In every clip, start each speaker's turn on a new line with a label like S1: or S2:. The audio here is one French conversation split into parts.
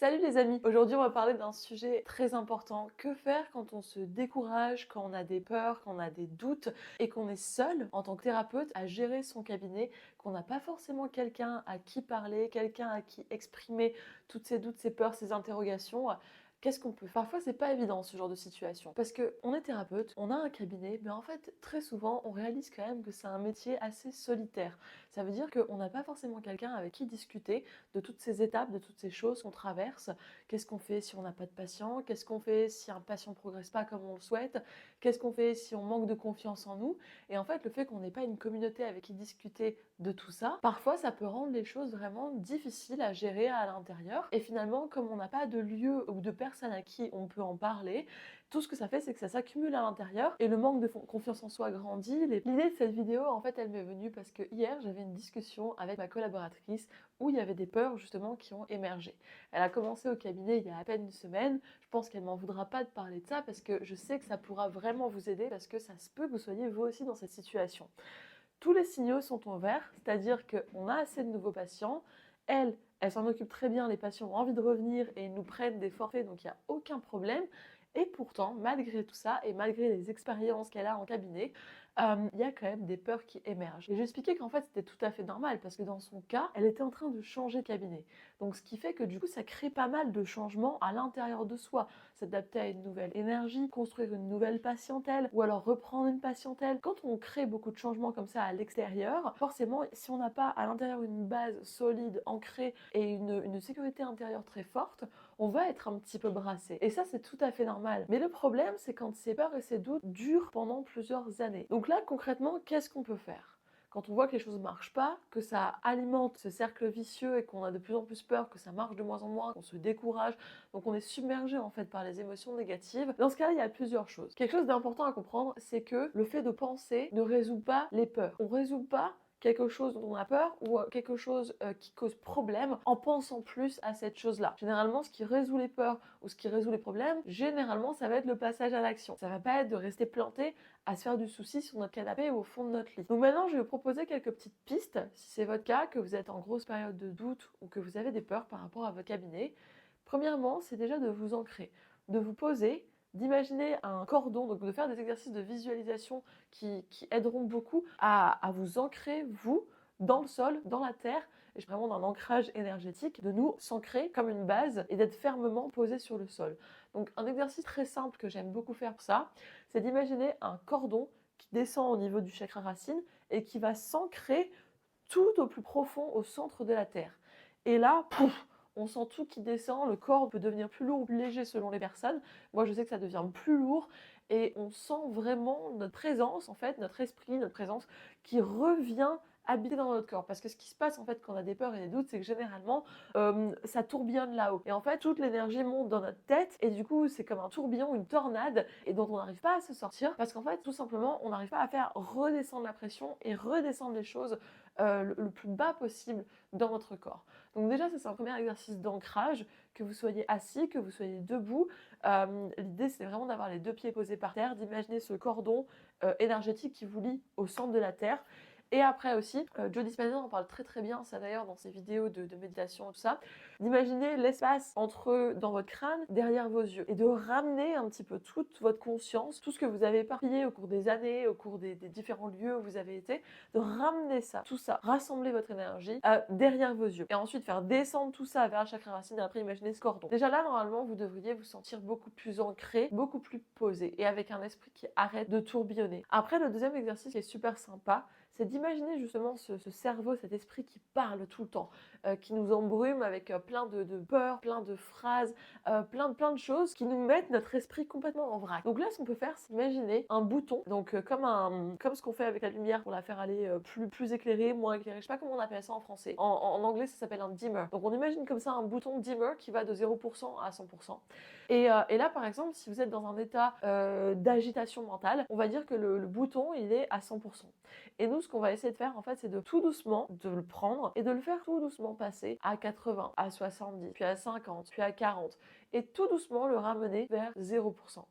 S1: Salut les amis! Aujourd'hui on va parler d'un sujet très important. Que faire quand on se décourage, quand on a des peurs, quand on a des doutes et qu'on est seul en tant que thérapeute à gérer son cabinet, qu'on n'a pas forcément quelqu'un à qui parler, quelqu'un à qui exprimer tous ses doutes, ses peurs, ses interrogations. Qu'est-ce qu'on peut faire? Parfois c'est pas évident ce genre de situation parce que on est thérapeute, on a un cabinet, mais en fait très souvent on réalise quand même que c'est un métier assez solitaire. Ça veut dire qu'on n'a pas forcément quelqu'un avec qui discuter de toutes ces étapes, de toutes ces choses qu'on traverse. Qu'est-ce qu'on fait si on n'a pas de patient? Qu'est-ce qu'on fait si un patient ne progresse pas comme on le souhaite? Qu'est-ce qu'on fait si on manque de confiance en nous? Et en fait, le fait qu'on n'ait pas une communauté avec qui discuter de tout ça, parfois ça peut rendre les choses vraiment difficiles à gérer à l'intérieur. Et finalement, comme on n'a pas de lieu ou de personne à qui on peut en parler, tout ce que ça fait, c'est que ça s'accumule à l'intérieur et le manque de confiance en soi grandit. L'idée de cette vidéo, en fait, elle m'est venue parce que hier, j'avais une discussion avec ma collaboratrice où il y avait des peurs justement qui ont émergé. Elle a commencé au cabinet il y a à peine une semaine. Je pense qu'elle m'en voudra pas de parler de ça parce que je sais que ça pourra vraiment vous aider parce que ça se peut que vous soyez vous aussi dans cette situation. Tous les signaux sont au vert, c'est-à-dire qu'on a assez de nouveaux patients. Elle s'en occupe très bien, les patients ont envie de revenir et ils nous prennent des forfaits, donc il n'y a aucun problème. Et pourtant, malgré tout ça, et malgré les expériences qu'elle a en cabinet, il y a quand même des peurs qui émergent. Et j'ai expliqué qu'en fait, c'était tout à fait normal, parce que dans son cas, elle était en train de changer de cabinet. Donc ce qui fait que du coup, ça crée pas mal de changements à l'intérieur de soi. S'adapter à une nouvelle énergie, construire une nouvelle patientèle, ou alors reprendre une patientèle. Quand on crée beaucoup de changements comme ça à l'extérieur, forcément, si on n'a pas à l'intérieur une base solide, ancrée, et une sécurité intérieure très forte, on va être un petit peu brassé. Et ça, c'est tout à fait normal. Mais le problème, c'est quand ces peurs et ces doutes durent pendant plusieurs années. Donc là, concrètement, qu'est-ce qu'on peut faire? Quand on voit que les choses ne marchent pas, que ça alimente ce cercle vicieux et qu'on a de plus en plus peur, que ça marche de moins en moins, qu'on se décourage, donc on est submergé en fait par les émotions négatives. Dans ce cas-là, il y a plusieurs choses. Quelque chose d'important à comprendre, c'est que le fait de penser ne résout pas les peurs. On résout pas quelque chose dont on a peur ou quelque chose qui cause problème en pensant plus à cette chose-là. Généralement, ce qui résout les peurs ou ce qui résout les problèmes, généralement, ça va être le passage à l'action. Ça va pas être de rester planté à se faire du souci sur notre canapé ou au fond de notre lit. Donc maintenant, je vais vous proposer quelques petites pistes, si c'est votre cas, que vous êtes en grosse période de doute ou que vous avez des peurs par rapport à votre cabinet. Premièrement, c'est déjà de vous ancrer, de vous poser, d'imaginer un cordon, donc de faire des exercices de visualisation qui aideront beaucoup à vous ancrer, vous, dans le sol, dans la terre, et vraiment d'un ancrage énergétique, de nous s'ancrer comme une base et d'être fermement posé sur le sol. Donc un exercice très simple que j'aime beaucoup faire pour ça, c'est d'imaginer un cordon qui descend au niveau du chakra racine et qui va s'ancrer tout au plus profond au centre de la terre. Et là, pouf, on sent tout qui descend, le corps peut devenir plus lourd ou plus léger selon les personnes. Moi, je sais que ça devient plus lourd et on sent vraiment notre présence, en fait, notre esprit, notre présence qui revient habiter dans notre corps. Parce que ce qui se passe, en fait, quand on a des peurs et des doutes, c'est que généralement, ça tourbillonne là-haut. Et en fait, toute l'énergie monte dans notre tête et du coup, c'est comme un tourbillon, une tornade et dont on n'arrive pas à se sortir parce qu'en fait, tout simplement, on n'arrive pas à faire redescendre la pression et redescendre les choses le plus bas possible dans votre corps. Donc déjà, ça c'est un premier exercice d'ancrage, que vous soyez assis, que vous soyez debout. L'idée, c'est vraiment d'avoir les deux pieds posés par terre, d'imaginer ce cordon énergétique qui vous lie au centre de la terre. Et après aussi, Joe Dispenza en parle très très bien, ça d'ailleurs dans ses vidéos de méditation et tout ça, d'imaginer l'espace dans votre crâne, derrière vos yeux, et de ramener un petit peu toute votre conscience, tout ce que vous avez éparpillé au cours des années, au cours des différents lieux où vous avez été, de ramener ça, tout ça, rassembler votre énergie derrière vos yeux. Et ensuite faire descendre tout ça vers le chakra racine et après imaginer ce cordon. Déjà là, normalement, vous devriez vous sentir beaucoup plus ancré, beaucoup plus posé et avec un esprit qui arrête de tourbillonner. Après, le deuxième exercice qui est super sympa, c'est d'imaginer justement ce cerveau, cet esprit qui parle tout le temps, qui nous embrume avec plein de peurs, plein de phrases, plein de choses qui nous mettent notre esprit complètement en vrac. Donc là, ce qu'on peut faire, c'est imaginer un bouton, donc comme ce qu'on fait avec la lumière pour la faire aller plus éclairée, moins éclairée. Je sais pas comment on appelle ça en français. En anglais, ça s'appelle un dimmer. Donc on imagine comme ça un bouton dimmer qui va de 0% à 100%. Et là, par exemple, si vous êtes dans un état d'agitation mentale, on va dire que le bouton, il est à 100%. Et nous, ce qu'on va essayer de faire, en fait, c'est de tout doucement, de le prendre et de le faire tout doucement passer à 80, à 70, puis à 50, puis à 40, et tout doucement le ramener vers 0%.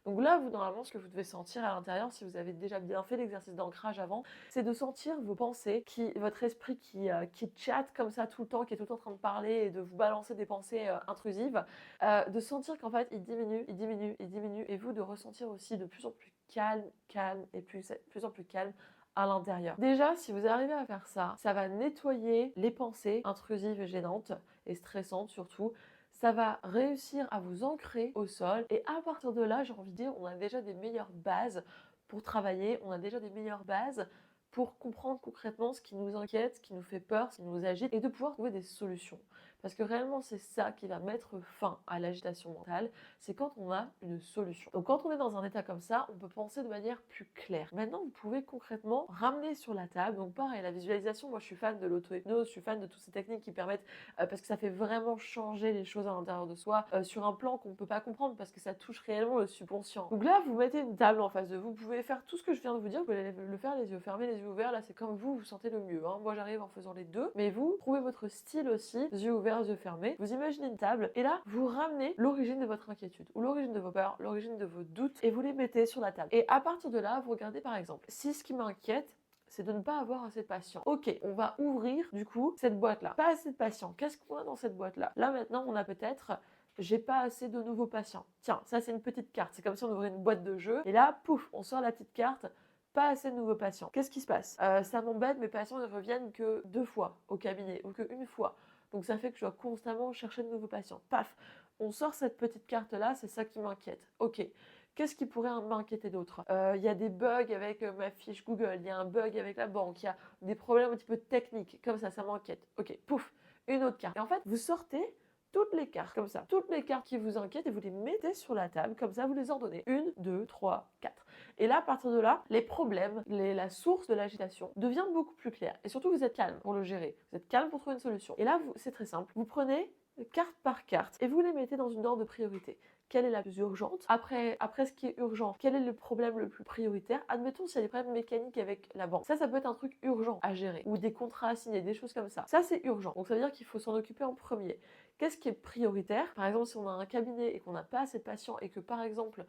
S1: Donc là, vous, normalement, ce que vous devez sentir à l'intérieur, si vous avez déjà bien fait l'exercice d'ancrage avant, c'est de sentir vos pensées, votre esprit qui chatte comme ça tout le temps, qui est tout le temps en train de parler et de vous balancer des pensées intrusives, de sentir qu'en fait, il diminue, il diminue, il diminue, et vous de ressentir aussi de plus en plus calme, calme et plus en plus calme à l'intérieur. Déjà, si vous arrivez à faire ça, ça va nettoyer les pensées intrusives et gênantes et stressantes surtout. Ça va réussir à vous ancrer au sol et à partir de là, j'ai envie de dire, on a déjà des meilleures bases pour travailler, on a déjà des meilleures bases pour comprendre concrètement ce qui nous inquiète, ce qui nous fait peur, ce qui nous agite et de pouvoir trouver des solutions. Parce que réellement, c'est ça qui va mettre fin à l'agitation mentale, c'est quand on a une solution. Donc quand on est dans un état comme ça, on peut penser de manière plus claire. Maintenant, vous pouvez concrètement ramener sur la table, donc pareil, la visualisation, moi je suis fan de l'auto-hypnose, je suis fan de toutes ces techniques qui permettent, parce que ça fait vraiment changer les choses à l'intérieur de soi, sur un plan qu'on ne peut pas comprendre, parce que ça touche réellement le subconscient. Donc là, vous mettez une table en face de vous, vous pouvez faire tout ce que je viens de vous dire, vous pouvez le faire les yeux fermés, les yeux ouverts, là c'est comme vous sentez le mieux. Hein. Moi j'arrive en faisant les deux, mais vous, trouvez votre style aussi, yeux ouverts, yeux fermés, vous imaginez une table, et là, vous ramenez l'origine de votre inquiétude, ou l'origine de vos peurs, l'origine de vos doutes, et vous les mettez sur la table. Et à partir de là, vous regardez par exemple, si ce qui m'inquiète, c'est de ne pas avoir assez de patients. Ok, on va ouvrir du coup cette boîte-là. Pas assez de patients. Qu'est-ce qu'on a dans cette boîte-là? Là maintenant, on a peut-être j'ai pas assez de nouveaux patients. Tiens, ça c'est une petite carte. C'est comme si on ouvrait une boîte de jeu. Et là, pouf, on sort la petite carte. Pas assez de nouveaux patients. Qu'est-ce qui se passe? Ça m'embête, mes patients ne reviennent que 2 fois au cabinet ou que 1 fois. Donc ça fait que je dois constamment chercher de nouveaux patients. Paf, on sort cette petite carte-là, c'est ça qui m'inquiète. Ok. Qu'est-ce qui pourrait m'inquiéter d'autre? Il y a des bugs avec ma fiche Google, il y a un bug avec la banque, il y a des problèmes un petit peu techniques, comme ça m'inquiète. Ok, pouf, une autre carte. Et en fait, vous sortez toutes les cartes, comme ça. Toutes les cartes qui vous inquiètent et vous les mettez sur la table, comme ça vous les ordonnez. 1, 2, 3, 4. Et là, à partir de là, les problèmes, la source de l'agitation devient beaucoup plus claire. Et surtout, vous êtes calme pour le gérer. Vous êtes calme pour trouver une solution. Et là, c'est très simple. Vous prenez carte par carte et vous les mettez dans une ordre de priorité. Quelle est la plus urgente? Après ce qui est urgent, quel est le problème le plus prioritaire? Admettons s'il y a des problèmes mécaniques avec la banque. Ça peut être un truc urgent à gérer. Ou des contrats à signer, des choses comme ça. Ça, c'est urgent. Donc ça veut dire qu'il faut s'en occuper en premier. Qu'est-ce qui est prioritaire? Par exemple, si on a un cabinet et qu'on n'a pas assez de patients et que par exemple,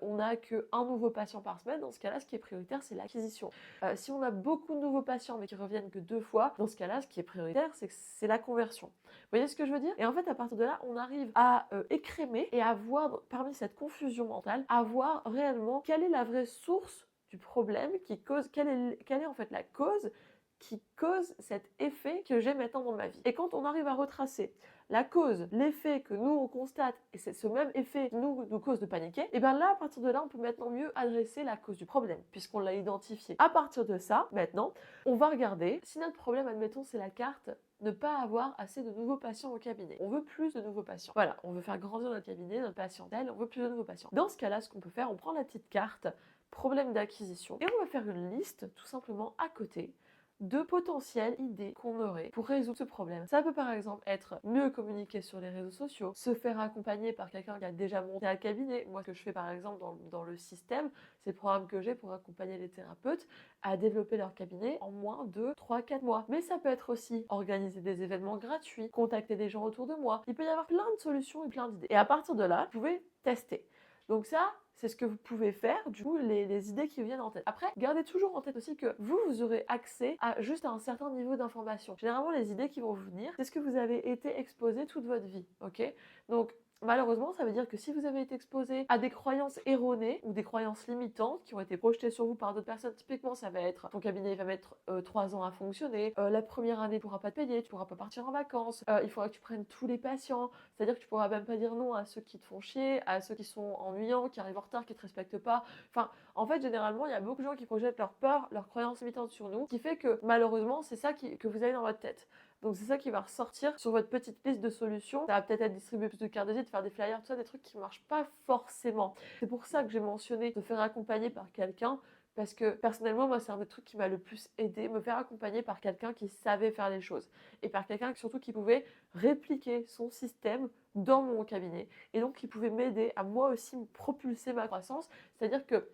S1: on n'a qu'un nouveau patient par semaine, dans ce cas-là, ce qui est prioritaire, c'est l'acquisition. Si on a beaucoup de nouveaux patients mais qui reviennent que 2 fois, dans ce cas-là, ce qui est prioritaire, c'est la conversion. Vous voyez ce que je veux dire? Et en fait, à partir de là, on arrive à écrémer et à voir, parmi cette confusion mentale, à voir réellement quelle est la vraie source du problème qui cause, quelle est en fait la cause qui cause cet effet que j'ai maintenant dans ma vie. Et quand on arrive à retracer la cause, l'effet que nous on constate, et c'est ce même effet qui nous cause de paniquer, et bien là, à partir de là, on peut maintenant mieux adresser la cause du problème, puisqu'on l'a identifié. À partir de ça, maintenant, on va regarder si notre problème, admettons, c'est la carte ne pas avoir assez de nouveaux patients au cabinet. On veut plus de nouveaux patients. Voilà, on veut faire grandir notre cabinet, notre patientèle, on veut plus de nouveaux patients. Dans ce cas-là, ce qu'on peut faire, on prend la petite carte problème d'acquisition et on va faire une liste tout simplement à côté de potentielles idées qu'on aurait pour résoudre ce problème. Ça peut par exemple être mieux communiquer sur les réseaux sociaux, se faire accompagner par quelqu'un qui a déjà monté un cabinet. Moi, ce que je fais par exemple dans le système, c'est le programme que j'ai pour accompagner les thérapeutes à développer leur cabinet en moins de 3-4 mois. Mais ça peut être aussi organiser des événements gratuits, contacter des gens autour de moi. Il peut y avoir plein de solutions et plein d'idées. Et à partir de là, vous pouvez tester. Donc ça, c'est ce que vous pouvez faire, du coup, les idées qui vous viennent en tête. Après, gardez toujours en tête aussi que vous aurez accès à juste à un certain niveau d'information. Généralement, les idées qui vont vous venir, c'est ce que vous avez été exposé toute votre vie, ok? Donc, malheureusement, ça veut dire que si vous avez été exposé à des croyances erronées ou des croyances limitantes qui ont été projetées sur vous par d'autres personnes, typiquement, ça va être ton cabinet va mettre 3 ans à fonctionner, la première année, tu ne pourras pas te payer, tu ne pourras pas partir en vacances, il faudra que tu prennes tous les patients, c'est-à-dire que tu ne pourras même pas dire non à ceux qui te font chier, à ceux qui sont ennuyants, qui arrivent en retard, qui ne te respectent pas. Enfin, en fait, généralement, il y a beaucoup de gens qui projettent leurs peurs, leurs croyances limitantes sur nous, ce qui fait que malheureusement, c'est ça que vous avez dans votre tête. Donc c'est ça qui va ressortir sur votre petite liste de solutions. Ça va peut-être être distribuer plus de cartes de visite, faire des flyers, tout ça, des trucs qui ne marchent pas forcément. C'est pour ça que j'ai mentionné de faire accompagner par quelqu'un, parce que personnellement, moi, c'est un des trucs qui m'a le plus aidé, me faire accompagner par quelqu'un qui savait faire les choses. Et par quelqu'un surtout qui pouvait répliquer son système dans mon cabinet. Et donc qui pouvait m'aider à moi aussi me propulser ma croissance. C'est-à-dire que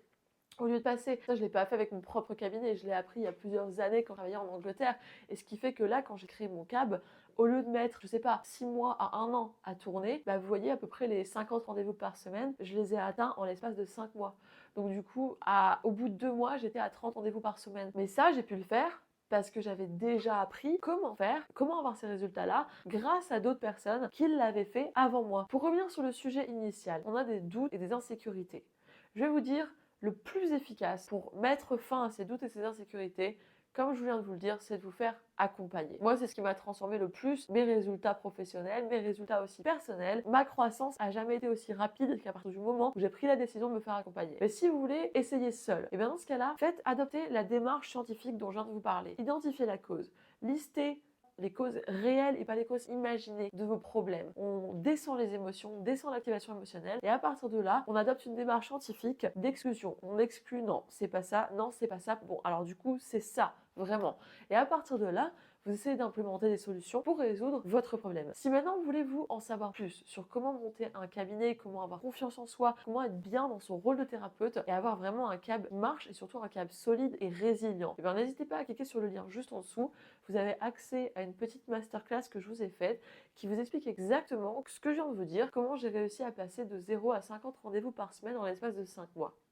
S1: Au lieu de passer, ça je l'ai pas fait avec mon propre cabinet, je l'ai appris il y a plusieurs années quand je travaillais en Angleterre. Et ce qui fait que là, quand j'ai créé mon cab, au lieu de mettre, je sais pas, 6 mois à 1 an à tourner, bah, vous voyez à peu près les 50 rendez-vous par semaine, je les ai atteints en l'espace de 5 mois. Donc du coup, au bout de 2 mois, j'étais à 30 rendez-vous par semaine. Mais ça, j'ai pu le faire parce que j'avais déjà appris comment faire, comment avoir ces résultats-là, grâce à d'autres personnes qui l'avaient fait avant moi. Pour revenir sur le sujet initial, on a des doutes et des insécurités. Je vais vous dire, le plus efficace pour mettre fin à ces doutes et ces insécurités, comme je viens de vous le dire, c'est de vous faire accompagner. Moi, c'est ce qui m'a transformé le plus mes résultats professionnels, mes résultats aussi personnels. Ma croissance a jamais été aussi rapide qu'à partir du moment où j'ai pris la décision de me faire accompagner. Mais si vous voulez essayer seul, et bien dans ce cas-là, faites adopter la démarche scientifique dont je viens de vous parler. Identifiez la cause. Listez les causes réelles et pas les causes imaginées de vos problèmes. On descend les émotions, on descend l'activation émotionnelle et à partir de là, on adopte une démarche scientifique d'exclusion. On exclut non, c'est pas ça, non, c'est pas ça. Bon, alors du coup, c'est ça, vraiment. Et à partir de là, vous essayez d'implémenter des solutions pour résoudre votre problème. Si maintenant voulez-vous en savoir plus sur comment monter un cabinet, comment avoir confiance en soi, comment être bien dans son rôle de thérapeute et avoir vraiment un cab qui marche et surtout un cab solide et résilient, et bien n'hésitez pas à cliquer sur le lien juste en dessous. Vous avez accès à une petite masterclass que je vous ai faite qui vous explique exactement ce que je viens de vous dire, comment j'ai réussi à passer de 0 à 50 rendez-vous par semaine en l'espace de 5 mois.